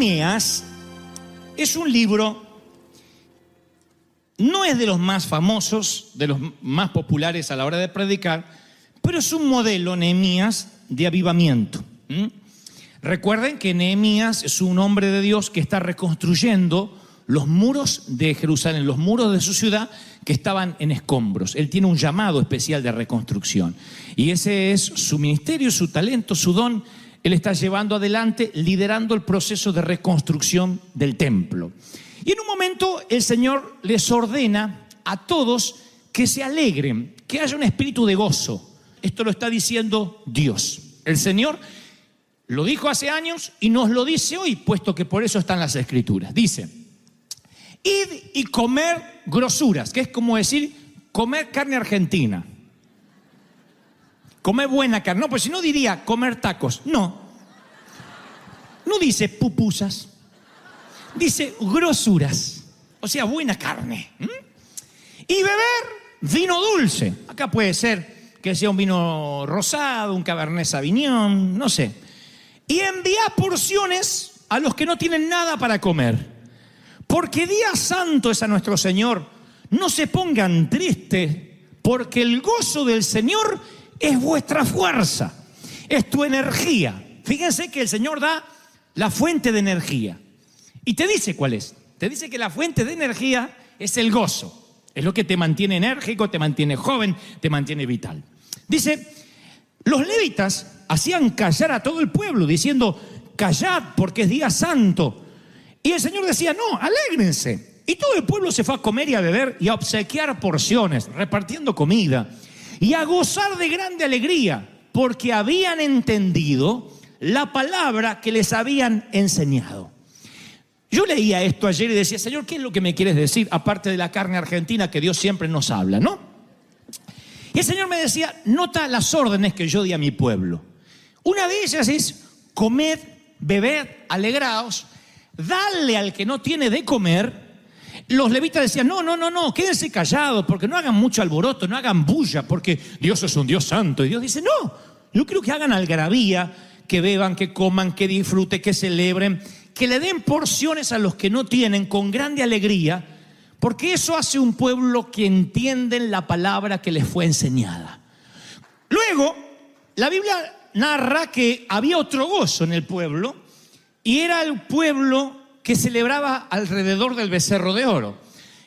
Nehemías es un libro, no es de los más famosos, de los más populares a la hora de predicar, pero es un modelo, Nehemías, de avivamiento. Recuerden que Nehemías es un hombre de Dios que está reconstruyendo los muros de Jerusalén, los muros de su ciudad que estaban en escombros. Él tiene un llamado especial de reconstrucción. Y ese es su ministerio, su talento, su don. Él está llevando adelante, liderando el proceso de reconstrucción del templo. Y en un momento el Señor les ordena a todos que se alegren, que haya un espíritu de gozo. Esto lo está diciendo Dios. El Señor lo dijo hace años y nos lo dice hoy, puesto que por eso están las Escrituras. Dice: id y comer grosuras, que es como decir comer carne argentina. Comer buena carne. No, pues si no diría comer tacos. No dice pupusas. Dice grosuras. O sea, buena carne. Y beber vino dulce. Acá puede ser que sea un vino rosado, un Cabernet Sauvignon, no sé. Y enviar porciones a los que no tienen nada para comer. Porque día santo es a nuestro Señor. No se pongan tristes, porque el gozo del Señor es vuestra fuerza, es tu energía. Fíjense que el Señor da la fuente de energía. Y te dice cuál es. Te dice que la fuente de energía es el gozo. Es lo que te mantiene enérgico, te mantiene joven, te mantiene vital. Dice, los levitas hacían callar a todo el pueblo, diciendo, callad porque es día santo. Y el Señor decía, no, alégrense. Y todo el pueblo se fue a comer y a beber y a obsequiar porciones, repartiendo comida. Y a gozar de grande alegría, porque habían entendido la palabra que les habían enseñado. Yo leía esto ayer y decía, Señor, ¿qué es lo que me quieres decir? Aparte de la carne argentina que Dios siempre nos habla, ¿no? Y el Señor me decía, nota las órdenes que yo di a mi pueblo. Una de ellas es comed, bebed, alegraos, dale al que no tiene de comer. Los levitas decían, no, quédense callados, porque no hagan mucho alboroto, no hagan bulla, porque Dios es un Dios santo. Y Dios dice, no, yo quiero que hagan algarabía, que beban, que coman, que disfruten, que celebren, que le den porciones a los que no tienen con grande alegría, porque eso hace un pueblo que entienden la palabra que les fue enseñada. Luego, la Biblia narra que había otro gozo en el pueblo, y era el pueblo que celebraba alrededor del becerro de oro.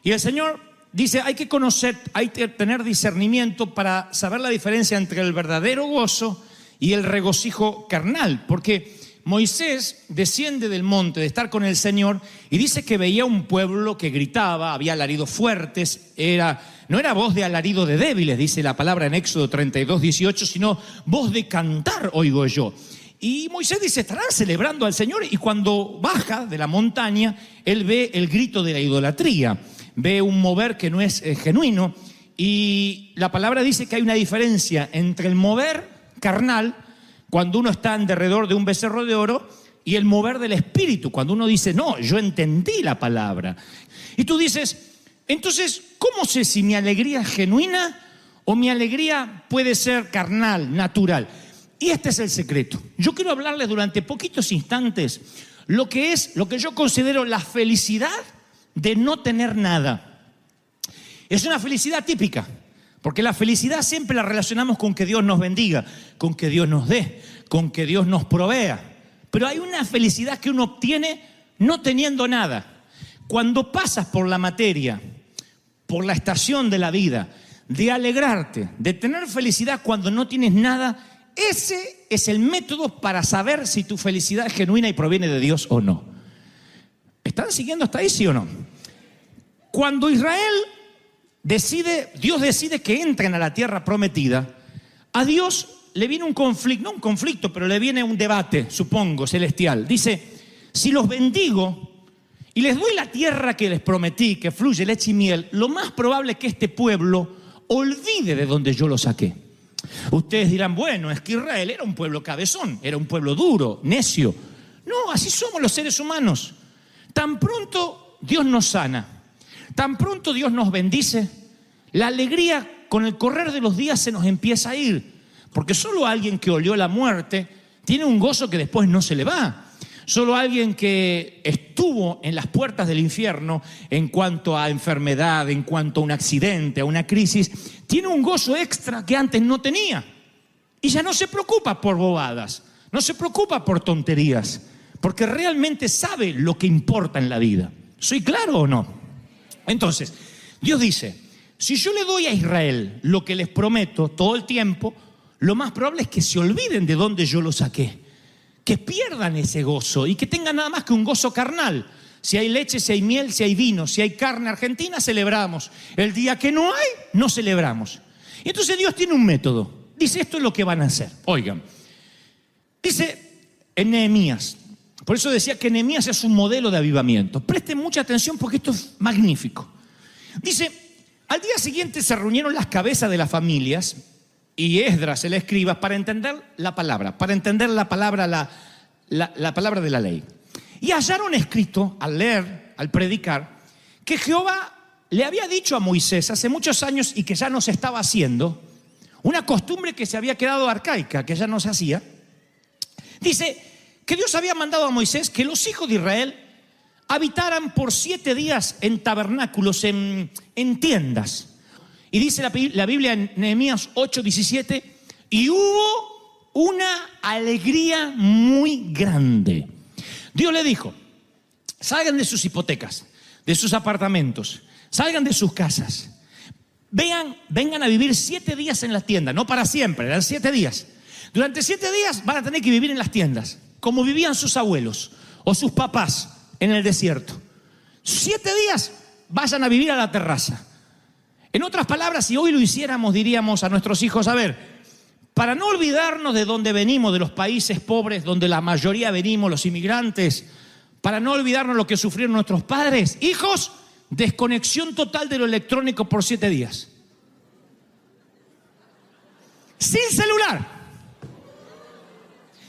Y el Señor dice, hay que conocer, hay que tener discernimiento para saber la diferencia entre el verdadero gozo y el regocijo carnal, porque Moisés desciende del monte de estar con el Señor y dice que veía un pueblo que gritaba, había alaridos fuertes, no era voz de alarido de débiles, dice la palabra en Éxodo 32:18, sino voz de cantar oigo yo. Y Moisés dice, estarán celebrando al Señor, y cuando baja de la montaña, él ve el grito de la idolatría, ve un mover que no es genuino, y la palabra dice que hay una diferencia entre el mover carnal, cuando uno está en derredor de un becerro de oro, y el mover del espíritu, cuando uno dice, no, yo entendí la palabra. Y tú dices, entonces, ¿cómo sé si mi alegría es genuina o mi alegría puede ser carnal, natural? Y este es el secreto. Yo quiero hablarles durante poquitos instantes lo que yo considero la felicidad de no tener nada. Es una felicidad típica, porque la felicidad siempre la relacionamos con que Dios nos bendiga, con que Dios nos dé, con que Dios nos provea. Pero hay una felicidad que uno obtiene no teniendo nada. Cuando pasas por la materia, por la estación de la vida, de alegrarte, de tener felicidad cuando no tienes nada, ese es el método para saber si tu felicidad es genuina y proviene de Dios o no. ¿Están siguiendo hasta ahí, sí o no? Cuando Dios decide que entren a la tierra prometida, a Dios le viene un conflicto, no un conflicto, pero le viene un debate, supongo, celestial. Dice, si los bendigo y les doy la tierra que les prometí, que fluye leche y miel, lo más probable es que este pueblo olvide de donde yo lo saqué. Ustedes dirán, bueno, es que Israel era un pueblo cabezón, era un pueblo duro, necio. No, así somos los seres humanos. Tan pronto Dios nos sana, tan pronto Dios nos bendice, la alegría con el correr de los días se nos empieza a ir. Porque solo alguien que olió la muerte tiene un gozo que después no se le va. Solo alguien que estuvo en las puertas del infierno en cuanto a enfermedad, en cuanto a un accidente, a una crisis, tiene un gozo extra que antes no tenía. Y ya no se preocupa por bobadas, no se preocupa por tonterías, porque realmente sabe lo que importa en la vida. ¿Soy claro o no? Entonces, Dios dice, si yo le doy a Israel lo que les prometo todo el tiempo, lo más probable es que se olviden de dónde yo lo saqué, que pierdan ese gozo y que tengan nada más que un gozo carnal. Si hay leche, si hay miel, si hay vino, si hay carne argentina, celebramos. El día que no hay, no celebramos. Y entonces Dios tiene un método. Dice, esto es lo que van a hacer. Oigan, dice en Nehemías, por eso decía que Nehemías es un modelo de avivamiento. Presten mucha atención porque esto es magnífico. Dice, al día siguiente se reunieron las cabezas de las familias y Esdras, el escriba, para entender la palabra, la palabra de la ley. Y hallaron escrito, al leer, al predicar, que Jehová le había dicho a Moisés hace muchos años y que ya no se estaba haciendo, una costumbre que se había quedado arcaica, que ya no se hacía. Dice que Dios había mandado a Moisés que los hijos de Israel habitaran por 7 días en tabernáculos, en tiendas. Y dice la Biblia en Nehemías 8:17, y hubo una alegría muy grande. Dios le dijo, salgan de sus hipotecas, de sus apartamentos, salgan de sus casas, vengan a vivir 7 días en las tiendas, no para siempre, eran 7 días. Durante 7 días van a tener que vivir en las tiendas, como vivían sus abuelos o sus papás en el desierto. 7 días vayan a vivir a la terraza. En otras palabras, si hoy lo hiciéramos, diríamos a nuestros hijos, a ver, para no olvidarnos de dónde venimos, de los países pobres donde la mayoría venimos, los inmigrantes, para no olvidarnos lo que sufrieron nuestros padres, hijos, desconexión total de lo electrónico por 7 días. Sin celular,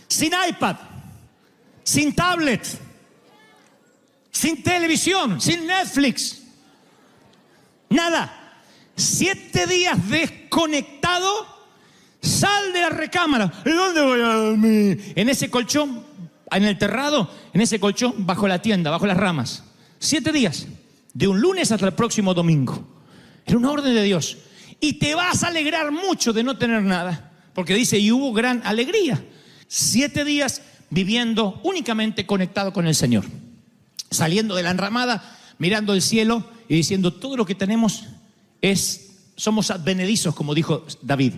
sin iPad, sin tablet, sin televisión, sin Netflix, nada. 7 días desconectado, sal de la recámara. ¿Y dónde voy a dormir? En ese colchón, en el terrado, en ese colchón, bajo la tienda, bajo las ramas. 7 días, de un lunes hasta el próximo domingo. Era una orden de Dios. Y te vas a alegrar mucho de no tener nada, porque dice, y hubo gran alegría. 7 días viviendo únicamente conectado con el Señor. Saliendo de la enramada, mirando el cielo y diciendo, todo lo que tenemos somos advenedizos, como dijo David.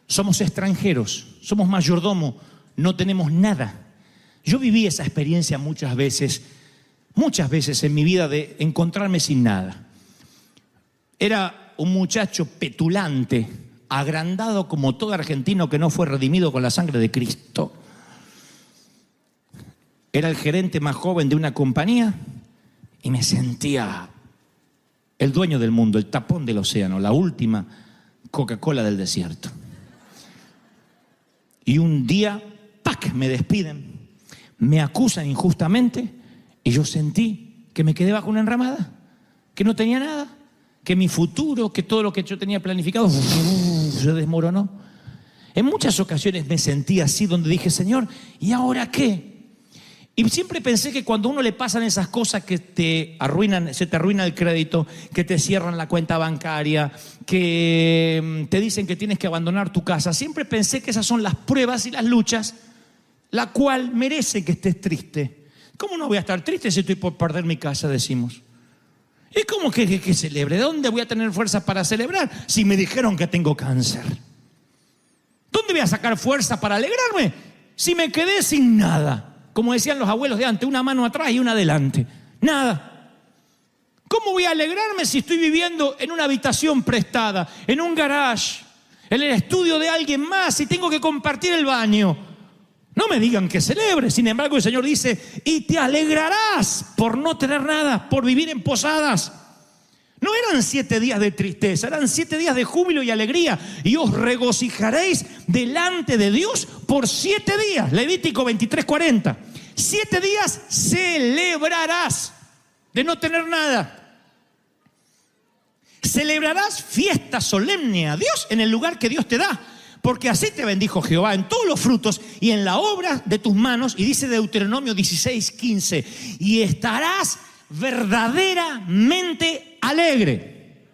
Somos extranjeros, somos mayordomo, no tenemos nada. Yo viví esa experiencia muchas veces en mi vida de encontrarme sin nada. Era un muchacho petulante, agrandado como todo argentino que no fue redimido con la sangre de Cristo. Era el gerente más joven de una compañía y me sentía el dueño del mundo, el tapón del océano, la última Coca-Cola del desierto. Y un día, ¡pac!, me despiden, me acusan injustamente y yo sentí que me quedé bajo una enramada, que no tenía nada, que mi futuro, que todo lo que yo tenía planificado se desmoronó. En muchas ocasiones me sentí así, donde dije, Señor, ¿y ahora qué? Y siempre pensé que cuando a uno le pasan esas cosas que te arruinan, se te arruina el crédito, que te cierran la cuenta bancaria, que te dicen que tienes que abandonar tu casa, siempre pensé que esas son las pruebas y las luchas, la cual merece que estés triste. ¿Cómo no voy a estar triste si estoy por perder mi casa, decimos? ¿Y cómo que celebre? ¿De dónde voy a tener fuerza para celebrar si me dijeron que tengo cáncer? ¿Dónde voy a sacar fuerza para alegrarme si me quedé sin nada? Como decían los abuelos de antes, una mano atrás y una adelante. Nada. ¿Cómo voy a alegrarme si estoy viviendo en una habitación prestada, en un garage, en el estudio de alguien más y tengo que compartir el baño? No me digan que celebre. Sin embargo, el Señor dice, y te alegrarás por no tener nada, por vivir en posadas. No eran 7 días de tristeza, eran 7 días de júbilo y alegría. Y os regocijaréis delante de Dios por 7 días. Levítico 23:40. 7 días celebrarás de no tener nada. Celebrarás fiesta solemne a Dios en el lugar que Dios te da. porque así te bendijo Jehová en todos los frutos y en la obra de tus manos. Y dice Deuteronomio 16:15, y estarás verdaderamente alegre.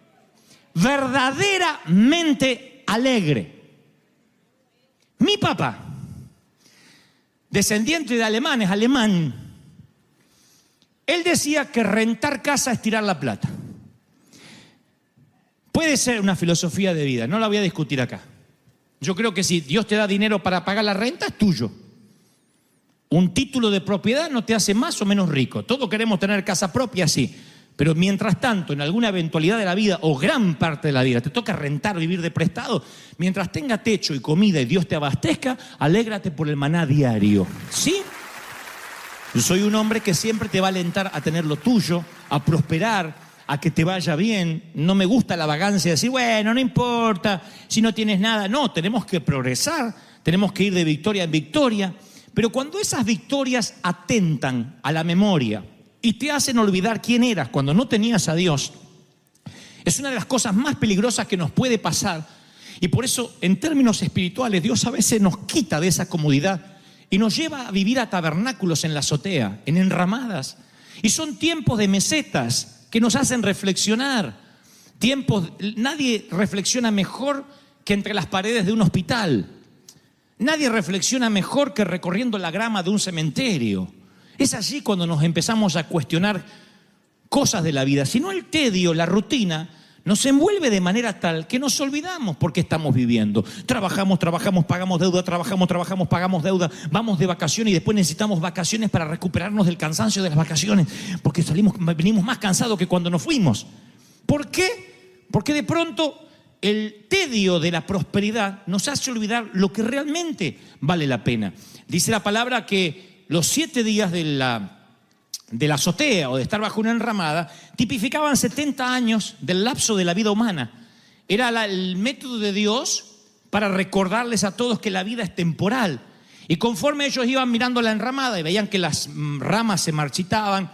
Verdaderamente alegre. Mi papá, descendiente de alemanes, alemán, él decía que rentar casa es tirar la plata. Puede ser una filosofía de vida, no la voy a discutir acá. Yo creo que si Dios te da dinero para pagar la renta, es tuyo. Un título de propiedad no te hace más o menos rico. Todos queremos tener casa propia, sí. Pero mientras tanto, en alguna eventualidad de la vida, o gran parte de la vida, te toca rentar, vivir de prestado, mientras tenga techo y comida y Dios te abastezca, alégrate por el maná diario. ¿Sí? Yo soy un hombre que siempre te va a alentar a tener lo tuyo, a prosperar, a que te vaya bien. No me gusta la vagancia de decir, bueno, no importa si no tienes nada. No, tenemos que progresar, tenemos que ir de victoria en victoria. Pero cuando esas victorias atentan a la memoria y te hacen olvidar quién eras cuando no tenías a Dios, es una de las cosas más peligrosas que nos puede pasar. Y por eso, en términos espirituales, Dios a veces nos quita de esa comodidad y nos lleva a vivir a tabernáculos en la azotea, en enramadas. Y son tiempos de mesetas que nos hacen reflexionar. Nadie reflexiona mejor que entre las paredes de un hospital. Nadie reflexiona mejor que recorriendo la grama de un cementerio. Es allí cuando nos empezamos a cuestionar cosas de la vida. Si no, el tedio, la rutina, nos envuelve de manera tal que nos olvidamos por qué estamos viviendo. Trabajamos, pagamos deuda, trabajamos, pagamos deuda, vamos de vacaciones y después necesitamos vacaciones para recuperarnos del cansancio de las vacaciones, porque venimos más cansados que cuando nos fuimos. ¿Por qué? Porque de pronto el tedio de la prosperidad nos hace olvidar lo que realmente vale la pena. Dice la palabra que los 7 días de la azotea o de estar bajo una enramada tipificaban 70 años del lapso de la vida humana. Era el método de Dios para recordarles a todos que la vida es temporal. Y conforme ellos iban mirando la enramada y veían que las ramas se marchitaban,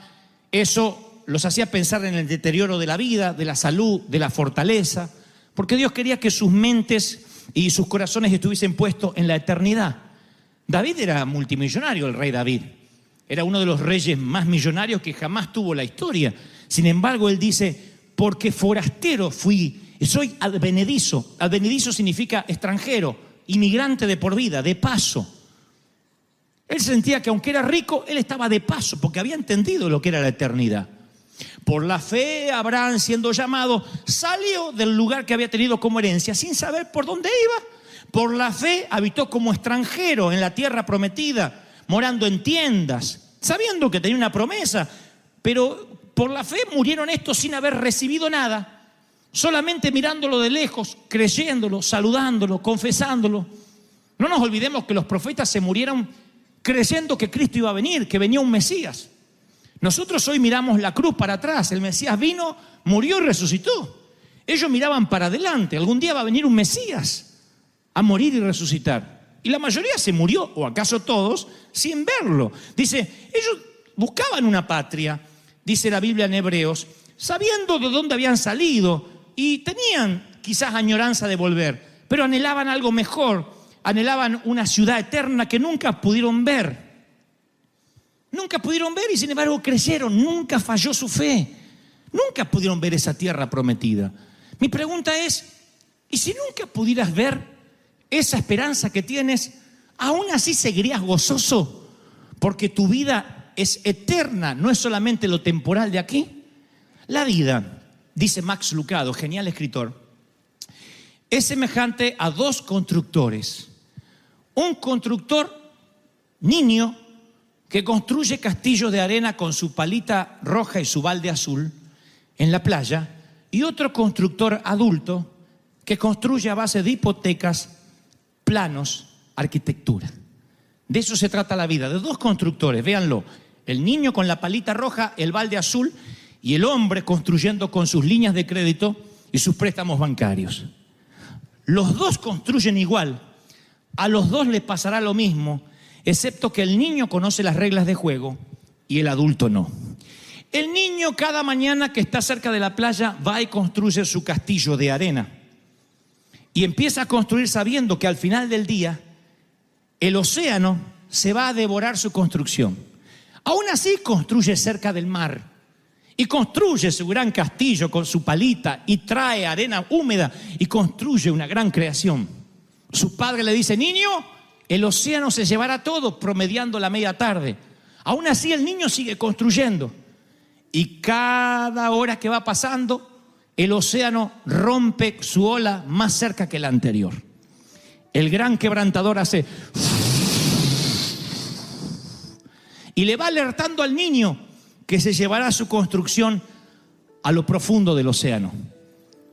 eso los hacía pensar en el deterioro de la vida, de la salud, de la fortaleza, porque Dios quería que sus mentes y sus corazones estuviesen puestos en la eternidad. David era multimillonario, el rey David. Era uno de los reyes más millonarios que jamás tuvo la historia. Sin embargo, él dice, porque forastero fui, soy advenedizo. Advenedizo significa extranjero, inmigrante de por vida, de paso. Él sentía que aunque era rico, él estaba de paso, porque había entendido lo que era la eternidad. Por la fe, Abraham, siendo llamado, salió del lugar que había tenido como herencia, sin saber por dónde iba. Por la fe, habitó como extranjero en la tierra prometida, morando en tiendas, sabiendo que tenía una promesa, pero por la fe murieron estos sin haber recibido nada, solamente mirándolo de lejos, creyéndolo, saludándolo, confesándolo. No nos olvidemos que los profetas se murieron creyendo que Cristo iba a venir, que venía un Mesías. Nosotros hoy miramos la cruz para atrás, el Mesías vino, murió y resucitó. Ellos miraban para adelante, algún día va a venir un Mesías a morir y resucitar. Y la mayoría se murió, o acaso todos, sin verlo. Dice, ellos buscaban una patria, dice la Biblia en Hebreos, sabiendo de dónde habían salido y tenían quizás añoranza de volver, pero anhelaban algo mejor, anhelaban una ciudad eterna que nunca pudieron ver. Nunca pudieron ver y sin embargo creyeron, nunca falló su fe. Nunca pudieron ver esa tierra prometida. Mi pregunta es, ¿y si nunca pudieras ver esa esperanza que tienes, aún así seguirías gozoso? Porque tu vida es eterna, no es solamente lo temporal de aquí. La vida, dice Max Lucado, genial escritor, es semejante a 2 constructores. Un constructor niño que construye castillos de arena con su palita roja y su balde azul en la playa, y otro constructor adulto que construye a base de hipotecas, planos, arquitectura. De eso se trata la vida, de 2 constructores, véanlo. El niño con la palita roja, el balde azul, y el hombre construyendo con sus líneas de crédito y sus préstamos bancarios. Los 2 construyen igual, a los 2 les pasará lo mismo, excepto que el niño conoce las reglas de juego y el adulto no. El niño cada mañana que está cerca de la playa va y construye su castillo de arena. Y empieza a construir sabiendo que al final del día el océano se va a devorar su construcción. Aún así construye cerca del mar y construye su gran castillo con su palita y trae arena húmeda y construye una gran creación. Su padre le dice: niño, el océano se llevará todo, promediando la media tarde. Aún así el niño sigue construyendo y cada hora que va pasando el océano rompe su ola más cerca que la anterior. El gran quebrantador hace y le va alertando al niño que se llevará su construcción a lo profundo del océano.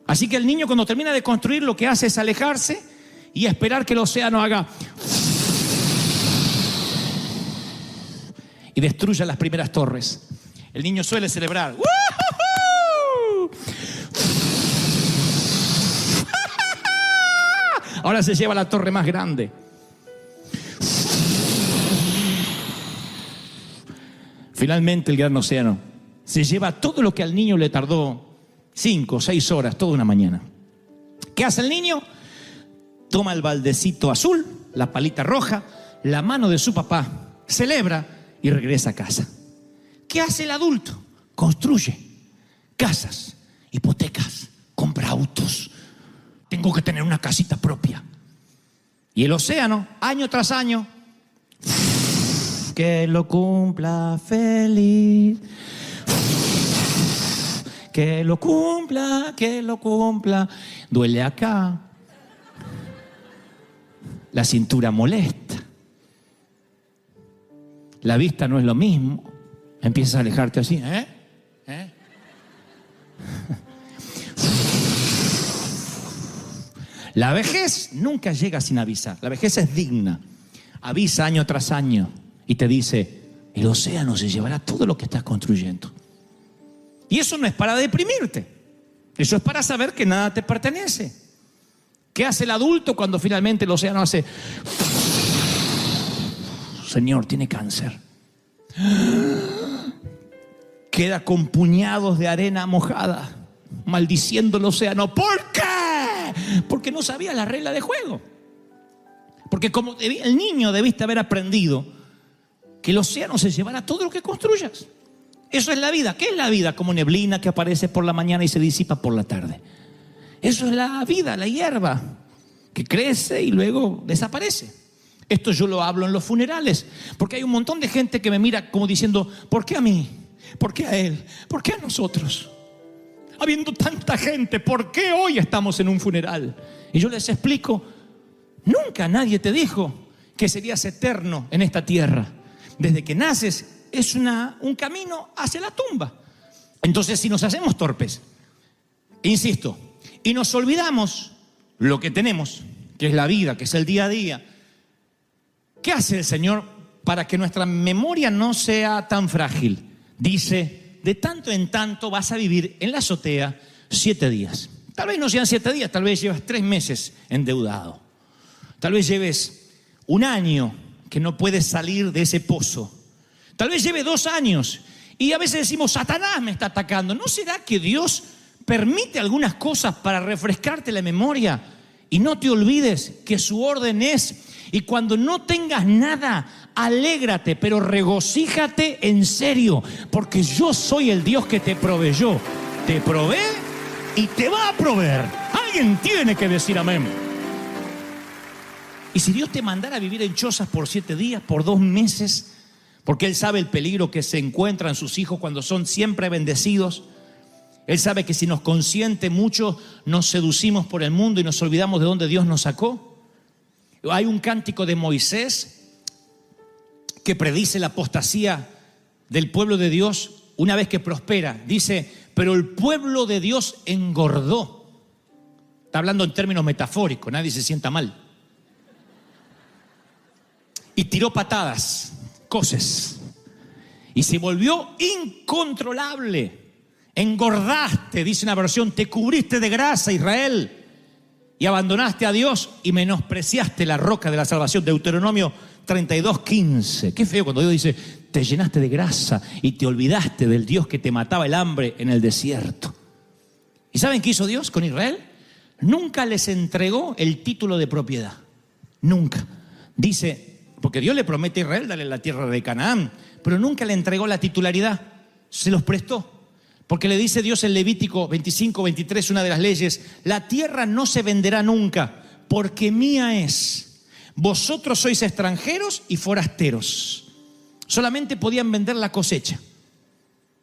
Así que el niño, cuando termina de construir, lo que hace es alejarse y esperar que el océano haga y destruya las primeras torres. El niño suele celebrar. ¡Woo! Ahora se lleva la torre más grande. Finalmente el gran océano se lleva todo lo que al niño le tardó 5 o 6 horas, toda una mañana. ¿Qué hace el niño? Toma el baldecito azul, la palita roja, la mano de su papá, celebra y regresa a casa. ¿Qué hace el adulto? Construye casas, hipotecas, compra autos. Tengo que tener una casita propia. Y el océano, año tras año, que lo cumpla feliz. Que lo cumpla, que lo cumpla. Duele acá. La cintura molesta. La vista no es lo mismo. Empiezas a alejarte así. La vejez nunca llega sin avisar. La vejez es digna. Avisa año tras año y te dice: el océano se llevará todo lo que estás construyendo. Y eso no es para deprimirte. Eso es para saber que nada te pertenece. ¿Qué hace el adulto cuando finalmente el océano hace? Señor, tiene cáncer. Queda con puñados de arena mojada, maldiciendo el océano. ¿Por qué? Porque no sabía la regla de juego. Porque como el niño debiste haber aprendido que el océano se llevará todo lo que construyas. Eso es la vida. ¿Qué es la vida? Como neblina que aparece por la mañana y se disipa por la tarde. Eso es la vida, la hierba que crece y luego desaparece. Esto yo lo hablo en los funerales, porque hay un montón de gente que me mira como diciendo: ¿por qué a mí? ¿Por qué a él? ¿Por qué a nosotros? Habiendo tanta gente, ¿por qué hoy estamos en un funeral? Y yo les explico: nunca nadie te dijo que serías eterno en esta tierra. Desde que naces es un camino hacia la tumba. Entonces, si nos hacemos torpes, insisto, y nos olvidamos lo que tenemos, que es la vida, que es el día a día, ¿qué hace el Señor para que nuestra memoria no sea tan frágil? Dice: de tanto en tanto vas a vivir en la azotea 7 días. Tal vez no sean 7 días, tal vez llevas 3 meses endeudado. Tal vez lleves 1 año que no puedes salir de ese pozo. Tal vez lleve 2 años y a veces decimos: Satanás me está atacando. ¿No será que Dios permite algunas cosas para refrescarte la memoria y no te olvides que su orden es: y cuando no tengas nada, alégrate, pero regocíjate en serio, porque yo soy el Dios que te proveyó, te provee y te va a proveer? Alguien tiene que decir amén. Y si Dios te mandara a vivir en chozas por 7 días, por 2 meses, porque Él sabe el peligro que se encuentran sus hijos cuando son siempre bendecidos. Él sabe que si nos consiente mucho, nos seducimos por el mundo y nos olvidamos de dónde Dios nos sacó. Hay un cántico de Moisés que predice la apostasía del pueblo de Dios una vez que prospera. Dice: pero el pueblo de Dios engordó. Está hablando en términos metafóricos, nadie se sienta mal. Y tiró patadas, coces, y se volvió incontrolable. Engordaste, dice una versión, te cubriste de grasa, Israel, y abandonaste a Dios y menospreciaste la roca de la salvación. Deuteronomio 32:15. Qué feo cuando Dios dice: te llenaste de grasa y te olvidaste del Dios que te mataba el hambre en el desierto. ¿Y saben qué hizo Dios con Israel? nunca les entregó el título de propiedad. Nunca. Dice, porque Dios le promete a Israel darle la tierra de Canaán, pero nunca le entregó la titularidad. Se los prestó. Porque le dice Dios en Levítico 25, 23, una de las leyes: la tierra no se venderá nunca, porque mía es. Vosotros sois extranjeros y forasteros. Solamente podían vender la cosecha.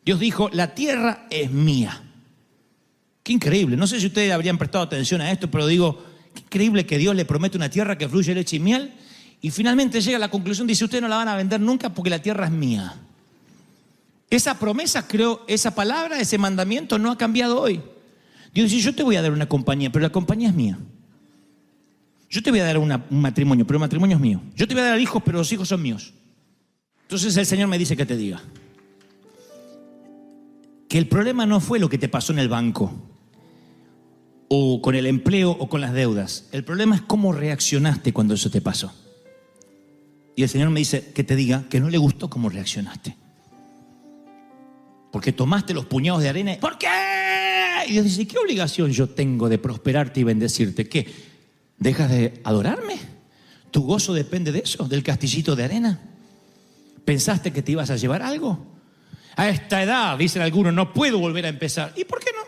Dios dijo, la tierra es mía. Qué increíble. No sé si ustedes habrían prestado atención a esto, pero digo, qué increíble que Dios le promete una tierra que fluye leche y miel y finalmente llega a la conclusión, dice, ustedes no la van a vender nunca porque la tierra es mía. Esa promesa, creo, esa palabra, ese mandamiento no ha cambiado hoy. Dios dice, yo te voy a dar una compañía, pero la compañía es mía. Yo te voy a dar un matrimonio, pero el matrimonio es mío. Yo te voy a dar hijos, pero los hijos son míos. Entonces el Señor me dice que te diga que el problema no fue lo que te pasó en el banco, o con el empleo, o con las deudas. El problema es cómo reaccionaste cuando eso te pasó. Y el Señor me dice que te diga que no le gustó cómo reaccionaste. Porque tomaste los puñados de arena. ¿Por qué? Y Dios dice, ¿qué obligación yo tengo de prosperarte y bendecirte? ¿Qué? ¿Dejas de adorarme? ¿Tu gozo depende de eso? ¿Del castillito de arena? ¿Pensaste que te ibas a llevar algo? A esta edad, dicen algunos, no puedo volver a empezar. ¿Y por qué no?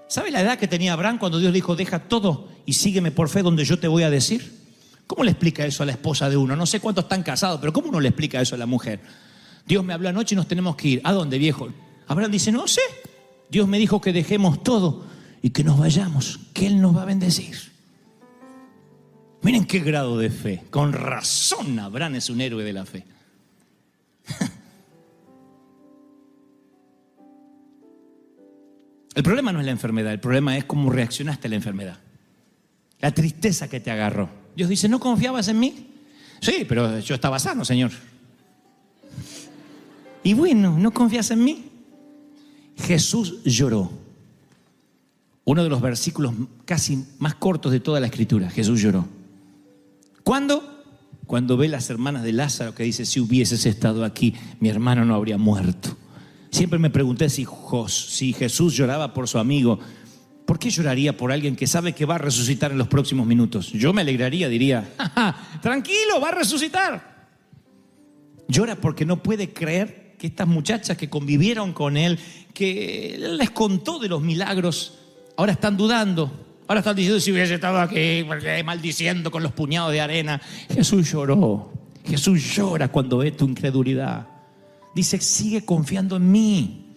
¿Sabe la edad que tenía Abraham cuando Dios le dijo, deja todo y sígueme por fe donde yo te voy a decir? ¿Cómo le explica eso a la esposa de uno? No sé cuántos están casados, pero ¿cómo uno le explica eso a la mujer? Dios me habló anoche y nos tenemos que ir. ¿A dónde, viejo? Abraham dice, no sé. Dios me dijo que dejemos todo y que nos vayamos, que Él nos va a bendecir. Miren qué grado de fe. Con razón Abraham es un héroe de la fe. El problema no es la enfermedad, el problema es cómo reaccionaste a la enfermedad. La tristeza que te agarró. Dios dice, ¿no confiabas en mí? Sí, pero yo estaba sano, Señor. Y bueno, ¿no confías en mí? Jesús lloró. Uno de los versículos casi más cortos de toda la Escritura. Jesús lloró. ¿Cuándo? Cuando ve las hermanas de Lázaro que dice, si hubieses estado aquí, mi hermano no habría muerto. Siempre me pregunté si Jesús lloraba por su amigo, ¿por qué lloraría por alguien que sabe que va a resucitar en los próximos minutos? Yo me alegraría, diría, ¡ja, ja, tranquilo, va a resucitar! Llora porque no puede creer que estas muchachas que convivieron con él, que él les contó de los milagros, ahora están dudando. Ahora están diciendo, si hubiese estado aquí, maldiciendo con los puñados de arena. Jesús lloró. Jesús llora cuando ve tu incredulidad. Dice, sigue confiando en mí.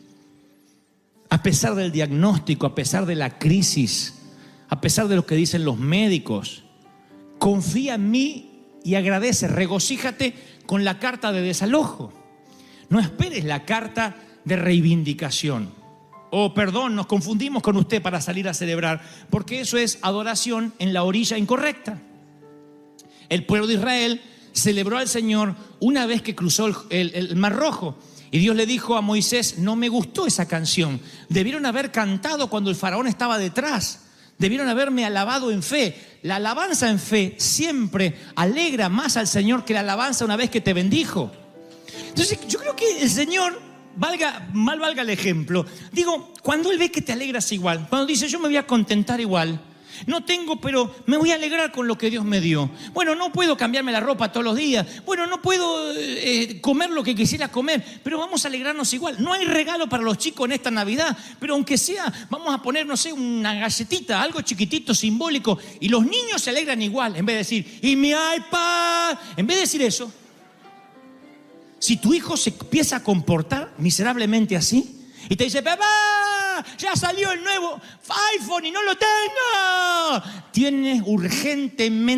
A pesar del diagnóstico, a pesar de la crisis, a pesar de lo que dicen los médicos, confía en mí y agradece, regocíjate con la carta de desalojo. No esperes la carta de reivindicación. Perdón, nos confundimos con usted para salir a celebrar, porque eso es adoración en la orilla incorrecta. El pueblo de Israel celebró al Señor una vez que cruzó el Mar Rojo. Y Dios le dijo a Moisés, no me gustó esa canción. Debieron haber cantado cuando el faraón estaba detrás. Debieron haberme alabado en fe. La alabanza en fe siempre alegra más al Señor que la alabanza una vez que te bendijo. Entonces yo creo que el Señor, mal valga el ejemplo, digo, cuando Él ve que te alegras igual, cuando dice yo me voy a contentar igual, no tengo, pero me voy a alegrar con lo que Dios me dio. Bueno, no puedo cambiarme la ropa todos los días. Bueno, no puedo comer lo que quisiera comer, pero vamos a alegrarnos igual. No hay regalo para los chicos en esta Navidad, pero aunque sea, vamos a poner, no sé, una galletita, algo chiquitito, simbólico, y los niños se alegran igual. En vez de decir, y mi iPad, en vez de decir eso, si tu hijo se empieza a comportar miserablemente así, y te dice, papá, ya salió el nuevo iPhone y no lo tengo, tienes urgentemente